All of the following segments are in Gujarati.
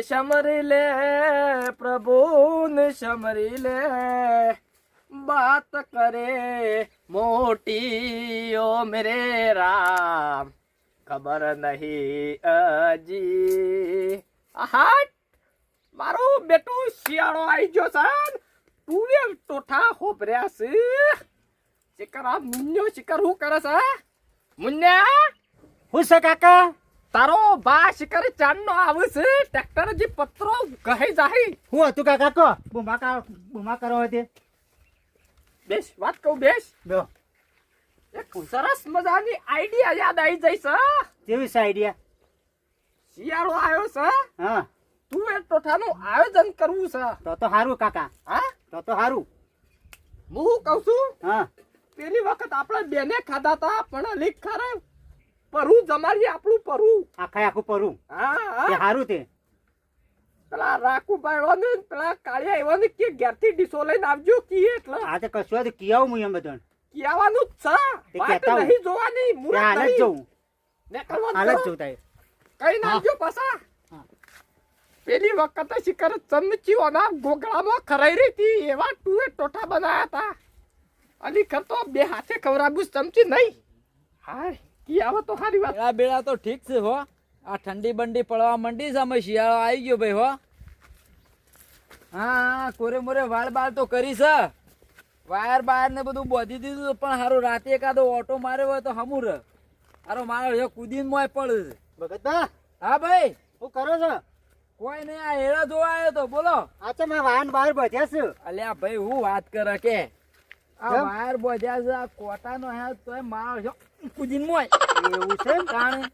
समरी ले प्रभु ने समरी ले बात करे मोटी ओ मेरे राम खबर नहीं अजी हाट मारो बेटो શિયાળો આવી ગયો છે તુવેર ટોઠા હોભર્યા છે ચિકર આ મુન્યો ચિકર હું કરે છે મુન્યા હું છે કાકા તારો બા શિકર ચાંદનો આવે છે ટ્રેક્ટર જે પત્રો કહે જાય હું હતું કાકા કો બુમા કરો હતી બેસ વાત કહું બેસ બે એક સરસ મજાની આઈડિયા યાદ આવી જાય છે કેવી છે આઈડિયા શિયાળો આવ્યો છે હા તુવેર ટોઠાનું આયોજન કરવું છે તો હારું કાકા હા તો હારું હું કહું છું હા પેલી વખત આપણે બેને ખાધા તા પણ લીક ખરે પરુ જમાડી આપણું પરુ આખું પરું હા તે હારું તે પેલા રાખુભાઈ વાને પેલા કાળિયા એવાને કે ઘેરથી ડીસો લઈને આવજો કી એટલે આ તે કશું જ કિયાવું હું એમ બધાને કહેવાનું જ છે વાત કહેતા હું. નહીં જોવાની મુરત હાલ જ નહીં જવું નીકળવાનું હાલ જ કરો. જવું તાય કઈ નાખજો પાછા હા. પેલી વખતે શિખર ચમચીઓના ગોગળામાં ખરાઈ રહી હતી એવા ટુએ ટોઠા બનાયા હતા અલી ખર તો બે હાથે ખવડાવું ચમચી નહીં હાય કી આવે તો સારી વાત બેડા બેડા તો ઠીક છે હો આ ઠંડી બંડી પડવા માંડી છે અમે શિયાળો આવી ગયો ભાઈ હો હા કોરે મોરે વાળ બાળ તો કરી છે વાયર બાયર ને બધું બોધી દીધું પણ હારું રાતે એકાદો ઓટો માર્યો હોય તો હમુર હારો મારો કુદીને મોય પડે છે ભગતબા હા ભાઈ હું કરો છો કોઈ નહીં આ હેડા જોવા આવ્યો તો બોલો આ તો મેં વાહન બહાર બધ્યા છે અલ્યા ભાઈ હું વાત કરે કે આ કેમ? વાયર બોધ્યા છે આ કોટાનો હે તોય મારો કુદીને મોય એવું છે એમ? તાણે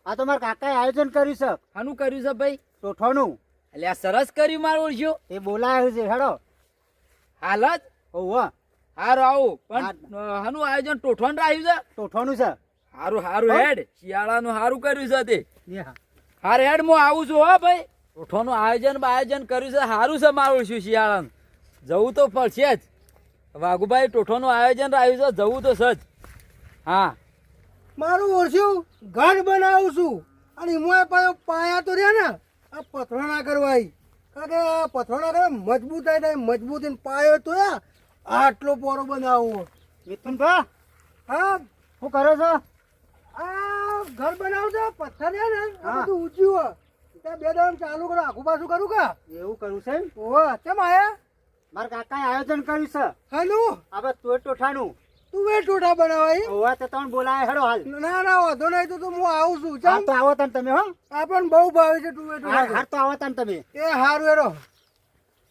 આ તો મારા કાકાએ આયોજન કર્યું છે હાનું કર્યું છે ભાઈ ટોઠોનું એટલે આ સરસ કર્યું મારું ઓળખ્યું એ બોલાયું છે હેડો હાલ જ ઓહો હારું આવું પણ હાનું આયોજન ટોઠવાનું રાખ્યું છે ટોઠોનું છે હારું હારું હેડ શિયાળાનું હારું કર્યું છે તે હા. હાર હેડ હું આવું છું હો ભાઈ ટોઠવાનું આયોજન કર્યું છે હારું છે મારું શું શિયાળાનું જવું તો પડશે જ વાઘુભાઈ ટોઠવાનું આયોજન રાખ્યું છે જવું તો સજ હા મારું ઓળખ્યું ઘર બનાવું છું અને એમાં પાછો પાયા તો રહ્યા ને આ પથરો ના કરવાય કારણ કે આ પથરો ના કરે મજબૂત થાય મજબૂત પાયો તો આટલો પોરો બનાવવો મિથુનભા હા શું કરો છો આ ઘર બનાવું છે પથ્થર છે ને આ હા. બધું ઊંચ્યું ત્યાં બે દામ ચાલુ કરો આખું પાછું કરું કા એવું કર્યું છે એમ? ઓહ કેમ આયા મારા કાકાએ આયોજન કર્યું છે હાનું આપણે તુવેર ટોઠાનું તું બે ટોટા બનાવાય ઓવા તો તમે બોલાય હેડો હાલ ના ના વાંધો નહીં તો હું આવું છું હા ચમ તો આવો તને તમે હો આ પણ બહુ ભાવે છે તું બે હાર ટોટા તો આવો તને તમે એ હારું એરો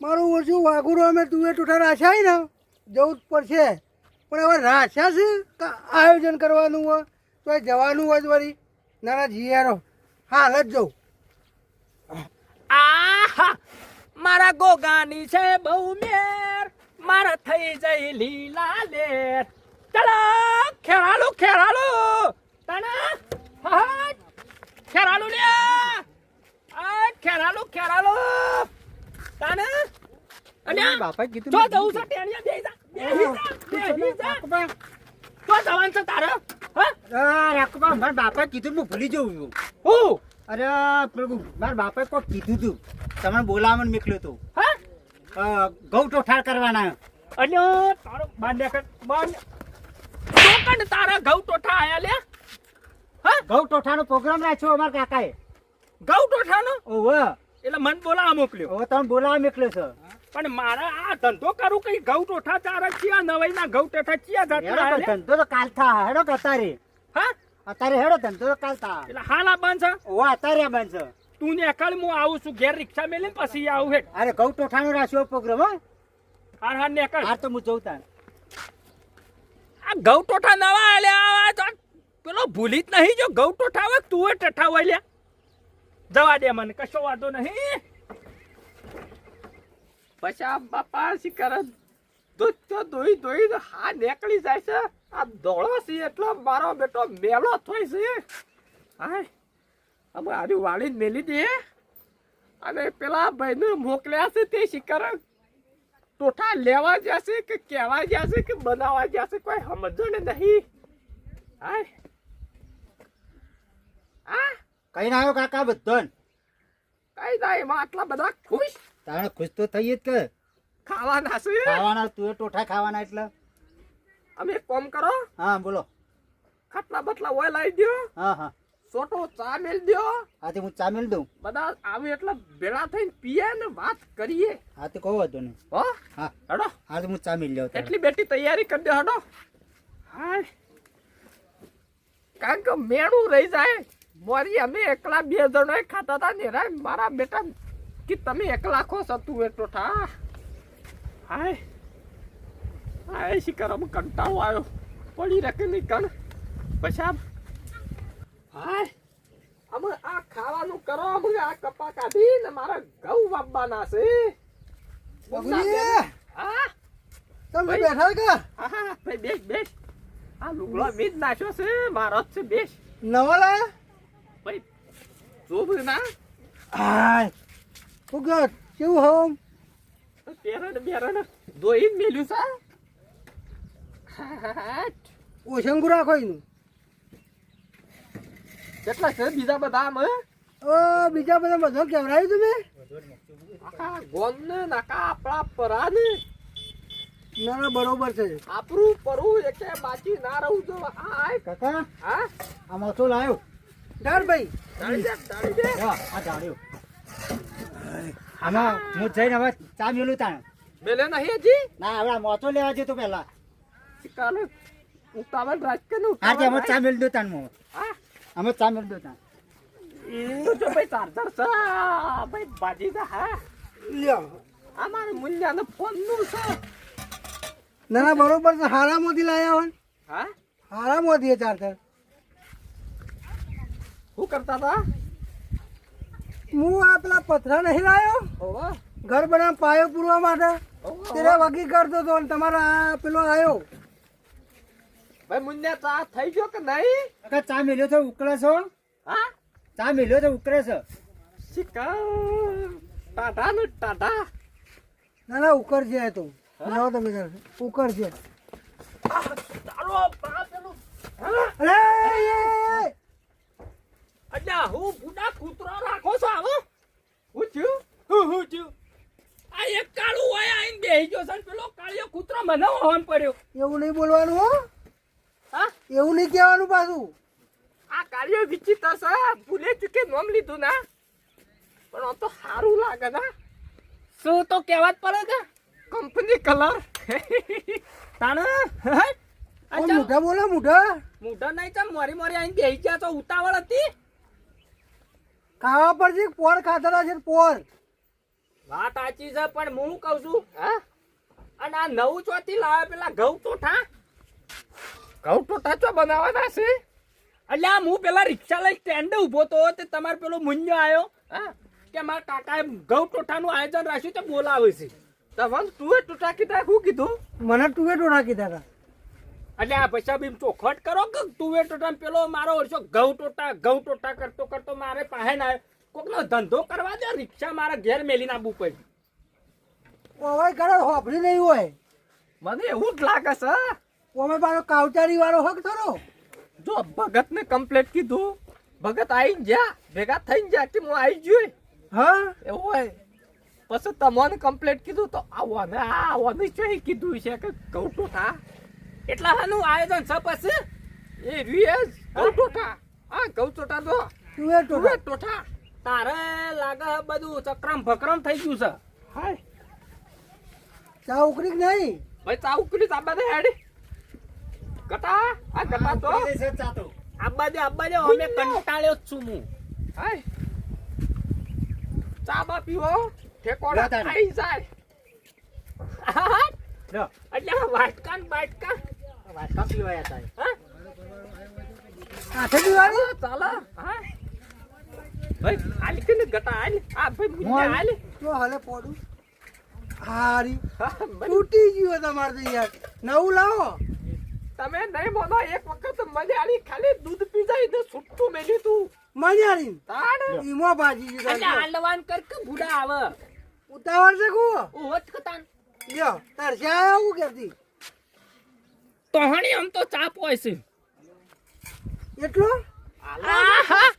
મારું ઓછું વાઘુરો અમે તું એ ટૂઠા રાખ્યા ને જવું જ પડશે પણ હવે રાખ્યા છે કે આયોજન કરવાનું હોય તો જવાનું હોય જ વળી નાના જીયારો હાલ જ જવું આહા મારા ગોગાની છે બહુ મેર મારા થઈ જઈ લીલા લેર ચલો ખેરાલુ તને હટ ખેરાલુ લે આ ખેરાલુ તને અને બાપા કીધું જો જવું છે ટેણિયા બેહી જા તો જવાનું છે તારે હા રાખવા મારા બાપાએ કીધું હું ભૂલી જઉં છું હું અરે પ્રભુ મારા બાપાએ કોઈ કીધું તું તમને બોલાવવાનું મોકલ્યો તો હા ઘઉં ટોઠાર કરવાના અને તારો બાંધ્યા કર બાંધ તો કણ તારા ઘઉં ટોઠા આયા લે હા ઘઉં ટોઠાનો પ્રોગ્રામ રાખ્યો અમારા કાકાએ ઘઉં ટોઠાનો ઓહો એટલે મન બોલાવા મોકલ્યો હવે તમે બોલાવા મોકલ્યો છે પણ મારા આ ધંધો કરું કઈ ઘઉં ટોઠા તારા ચિયા નવાઈ ના ઘઉં ટોઠા ચિયા હેડો જતા તો ધંધો તો કાલ થા હેડો કે હા અત્યારે હેડો ધંધો તો કાલ થા એટલે હાલ આ બંધ છે ઓહો અત્યારે બનશે તું ને અકળ હું આવું છું ઘેર રિક્ષા મેલીને પછી આવું હેડ અરે ઘઉં ટોઠાનો રાખ્યો પ્રોગ્રામ હો હાર ને અકળ હાર તો હું જઉં તાર આ ઘઉં ટોઠા નવા આલ્યા તો પેલો ભૂલી જ નહીં જો ઘઉં ટોઠા હોય તું એ ટઠા હોય લ્યા જવા દે મને કશો વાંધો નહીં પછી આ બાપા શિકાર દૂધ તો ધોઈ હા નીકળી જાય છે આ ધોળો છે એટલો મારો બેટો મેલો થાય છે હાય હવે આરી વાળી મેલી દે અને પેલા ભાઈને મોકલ્યા છે તે શિકાર ટોઠા લેવા જશે કે કહેવા જશે કે બનાવવા જશે કોઈ સમજો ને નહીં હાય હા કઈ ના આવ્યો કાકા બધો કઈ ના એમાં આટલા બધા ખુશ તાણે ખુશ તો થઈ જ કે ખાવાના છે ખાવાના તું એ ટોઠા ખાવાના એટલે અમે એક કામ કરો હા બોલો ખાટલા બટલા ઓય લાવી દ્યો હા હા સોટો ચા મેલ દ્યો આથી હું ચા મેલ દઉં બધા આવે એટલે ભેળા થઈને પીએ ને વાત કરીએ હા તો કહો હતો ને હો હા હેડો હા તો હું ચા મેલ લ્યો એટલી બેટી તૈયારી કરી દો હેડો હાય કારણ કે મેણું રહી જાય મોરી અમે એકલા બે જણો ખાતા હતા ને રે મારા બેટા કે તમે એકલા ખો સતું એટલો ઠા હાય હાય શિકાર અમે કંટાળો આવ્યો પડી રાખે નહીં કણ પછાબ હાય અમે આ ખાવાનું કરો અમે આ કપા કાઢી ને મારા ઘઉં વાપવાના છે બાબુજી, હા તમે બેઠા કા હા ભાઈ બેસ બેસ આ લુગડો મીજ નાખ્યો છે મારો જ છે બેસ નવા લાયા ભાઈ જોબ ના હાય હું ગયો કેવું હોમ બેરણ દોઈને મેલ્યું છે ઓશંગુ રાખો એનું કેટલા છે બીજા બધા આમ ઓ બીજા બધા બધો કેવરાયું તમે આખા ગોન ને નાકા આપણા પરા ને ના ના બરોબર છે આપણું પરવું એકે બાકી ના રહું જો આય કાકા હા આ મોસો લાવ્યો ડાળ ભાઈ ડાળી દે લ્યો, આ ઢાળ્યો આમાં હું જઈને હવે ચા મેલું તાણે મેલે નહીં હજી ના હવે આ મોસો લેવા જતો પેલા કાલે ઉતાવળ રાજકે ને હા તે અમે ઉતાવળ ચા મેલ દો તાણ મો હા અમે ચા મેલ દો તાણ તો જો ભાઈ ચાર્જર છે ભાઈ બાજી દે હા લ્યો અમારે મૂલ્યાનો ફોન નું છે ના ના બરોબર છે હારામાંથી લાયા હોય હા હારામાંથી ચાર્જર શું કરતા હતા હું આ પેલા પથરા નહીં લાયો ઓવા ઘર બનાવ પાયો પૂરવા માટે ઓવા તેરા વગી કરતો હતો અને તમારા આ પેલો આવ્યો ભાઈ મુન્યા ચા થઈ ગયો કે નહીં કાકા ચા મેલ્યો તો ઉકળે છો હા ચા મેલ્યો તો ઉકળે છે શિકાર ટાટા ને ટાટા ના ના ઉકર છે તો લાવો તમે તાર. ઉકર છે તારો પા પેલું અરે એ, અલ્યા હું બુડા કૂતરો રાખો છો આવો હું થયું હું થયું આ એક કાળું હોય આઈને બેહી ગયો છે ને પેલો કાળિયો કૂતરો મને હોન પડ્યો એવું નહીં બોલવાનું હો હા એવું નહીં કહેવાનું પાછું આ કાળિયો વિચિત્ર છે ભૂલે ચૂકે નામ લીધું ના પણ આ તો સારું લાગે ના શું તો કહેવા જ પડે કે કંપની કલર તાણે ઓ મોઢા બોલો મોઢા મોઢા નહીં તો મોરી મોરી આઈને બેહી ગયા તો ઉતાવળ હતી ખાવા પર છે પોર ખાધા છે પોર વાત સાચી છે પણ હું કહું છું હા અને આ નવું ચોથી લાવે પેલા ઘઉં ટોઠા ઘઉં ટોઠા ચો બનાવવાના છે એટલે આ હું પેલા રિક્ષા લઈ સ્ટેન્ડે ઊભો તો તે તમારે પેલો મુન્યો આવ્યો હા કે મારા કાકાએ ઘઉં ટોઠાનું આયોજન રાખ્યું તે બોલાવે છે તમને તું ટોઠા કીધા શું કીધું મને ટુવે ટોળા કીધા હતા એટલે આ પૈસા બી ચોખવટ કરો કે તુવે ટોટા પેલો મારો વર્ષો ઘઉં ટોટા કરતો કરતો મારે પાસે ના કોકનો ધંધો કરવા દે રિક્ષા મારા ઘેર મેલી નાખવું પડ્યું હવે કરે હોભરી નહીં હોય મને એવું જ લાગે છે અમે પાછો કાવચારી વાળો હક થરો જો ભગત ને કમ્પ્લેટ કીધું ભગત આવીને જા ભેગા થઈને જા કે હું આવી જોઈ હા એવું હોય પછી તમને કમ્પ્લેટ કીધું તો આવવાનું છે કીધું છે કે ઘઉં ટોઠા એટલા હાનું આયોજન છે પછી એ રીએસ ઘઉં ટોઠા હા ઘઉં ટોઠા તો ટુવે ટોળા ટોઠા તારે લાગે બધું ચક્રમ ભક્રમ થઈ ગયું છે હાય ચા ઉકરી કે નહીં ભાઈ ચા ઉકળી તાબા દે હેડી ગટા આ ગટા તો ચા તો આબા દે અમે કંટાળ્યો જ છું હું હાય ચા બા પીવો ઠેકોડા લેતા ખાઈ જાય હા લ્યો એટલે વાટકા ને બાટકા વાટકા પીવાયા તા હા હાથે પીવાની ચાલો હા ભાઈ આલી કે ગટા આલી આ ભાઈ મુજે આલી તો હલે પોડું હારી હા, ભાઈ, તૂટી ગયો તમારે તો યાર નવું લાવો તમે નહીં બોલો એક વખત મને આલી ખાલી દૂધ પી જાય ને છૂટું મેલ્યું તું મજારી તાણ ઈમો ભાજી એટલે દીધા હાલવાન કર કે બુડા આવે ઉતાવળ છે કુ ઓત કતાન લ્યો તરસે આયા હું કેતી તોહણી આમ તો ચા પોય છે એટલો આહા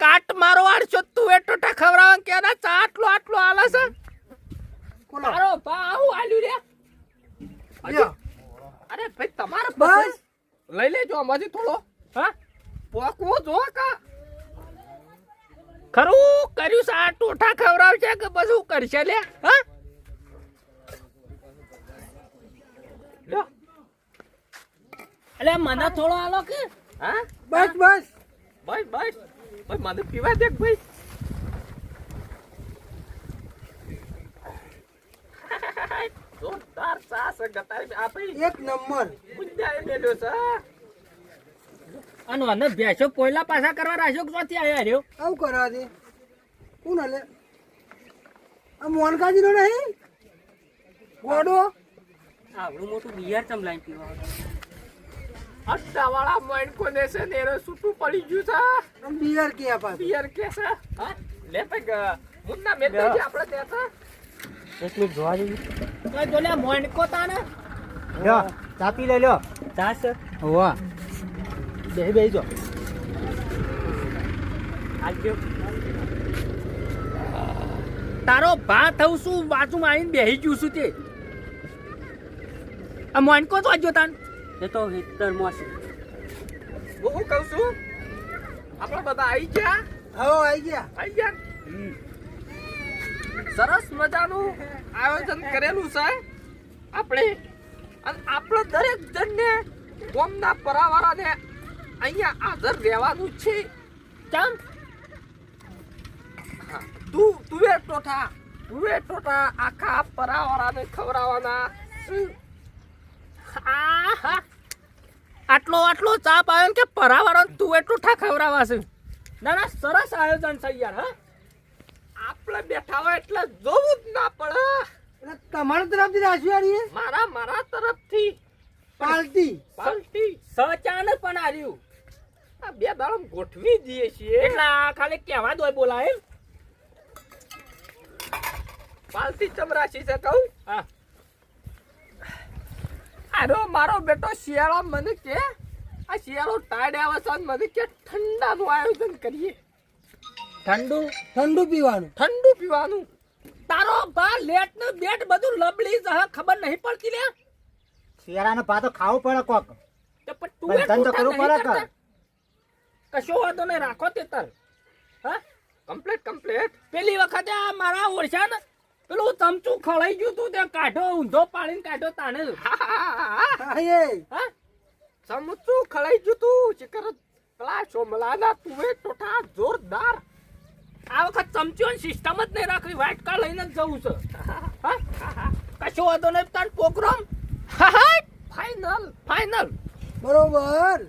કાટ મારો આડશો તું એ ટોટા ખવડાવ કે ના ચા આટલો આલે છે કોનો? તારો બા આવું આલ્યું રે લ્યો. અરે ભાઈ તમારે બસ. લઈ લેજો આમાંથી થોડો હા પોકવો જો કા ખરું કર્યું છે આ ટોઠા ખવડાવશે કે બધું કરશે લે હા લ્યો એટલે મને થોડો આલો કે હા બસ બસ બસ ભાઈ મને પીવા દે ભાઈ જોરદાર ચા છે ગતારી આ ભાઈ એક નંબર. મુદ્દાએ મેલ્યો છે અને મને ભેંસો પોયલા પાછા કરવા રાખ્યો કે ચોથી આયા રહ્યો આવું કરવા દે. કોણ હલે? આ મોનકાજીનો નહીં ગોડો? આવડું મોટું બિયર ચમ લાઈન પીવા અડ્ડાવાળા મોઈન કોને છે ને એને છૂટું પડી ગયું છે આમ બિયર કે આ પાછું. પિયર કે છે હા લે ભાઈ મુન્ના મેં દેજે આપણે દેતા એક મિનિટ જોવા જઈએ તો જોલે મોણકો તાને લ્યો ચા પી લઈ લ્યો. ચાસ હોવા બે જો આજો તારો ભા થઉં છું બાજુમાં આવીને બેહી ગયું છું તે આ મોણકો તો આજો તાન એ તો હિતર મોસ હું કહું છું આપણે બધા આવી ગયા હવે આવી ગયા. આવી ગયા સરસ મજાનું આયોજન કરેલું છે આપણે અને આપણે દરેક જણને ગામના પરાવાળાને અહીંયા હાજર રહેવાનું છે કેમ હા, તું એ ટોઠા આખા પરાવાળાને ખવડાવવાના આહા. આટલો ચા પાયો કે પરાવાળાને તું એ ટોઠા ખવડાવવા છે ના સરસ આયોજન છે યાર હા આપણે બેઠા હોય એટલે જોવું જ ના પડે એટલે તમારા તરફથી રાખ્યું યાર એ? મારા તરફથી પાર્ટી. પાર્ટી સચાન પણ આવ્યું આ બે દાડમ ગોઠવી દઈએ છીએ એટલે આ ખાલી કહેવા દોય બોલાય એમ પાલતી ચમરાશી છે કહું હા આરો મારો બેટો શિયાળો મને કે આ શિયાળો ટાઈડ આવે છે અને મને કે ઠંડાનું આયોજન કરીએ ઠંડુ પીવાનું. ઠંડુ પીવાનું તારો બા લેટ ને બેટ બધું લબડી છે ખબર નહીં પડતી લે શિયાળાનો પા તો ખાવું પડે કોક. તો પણ તું બંધન તો કરવું પડે કે. કશો વાંધો નહીં રાખો તે તર હા કમ્પ્લીટ પેલી વખતે આ મારા ઓરછા ને પેલું ચમચું ખળાઈ ગયું તું તે કાઢો ઊંધો પાડીને કાઢો તાને હા એ. હા સમચું ખળાઈ ગયું તું ચિકર પેલા સોમલાના તુવે ટોઠા જોરદાર આ વખત ચમચીઓની સિસ્ટમ જ નહીં રાખવી વ્હાઈટ કાર લઈને જ જવું છે હા કશો વાંધો નહીં તાર પ્રોગ્રામ ફાઈનલ બરોબર.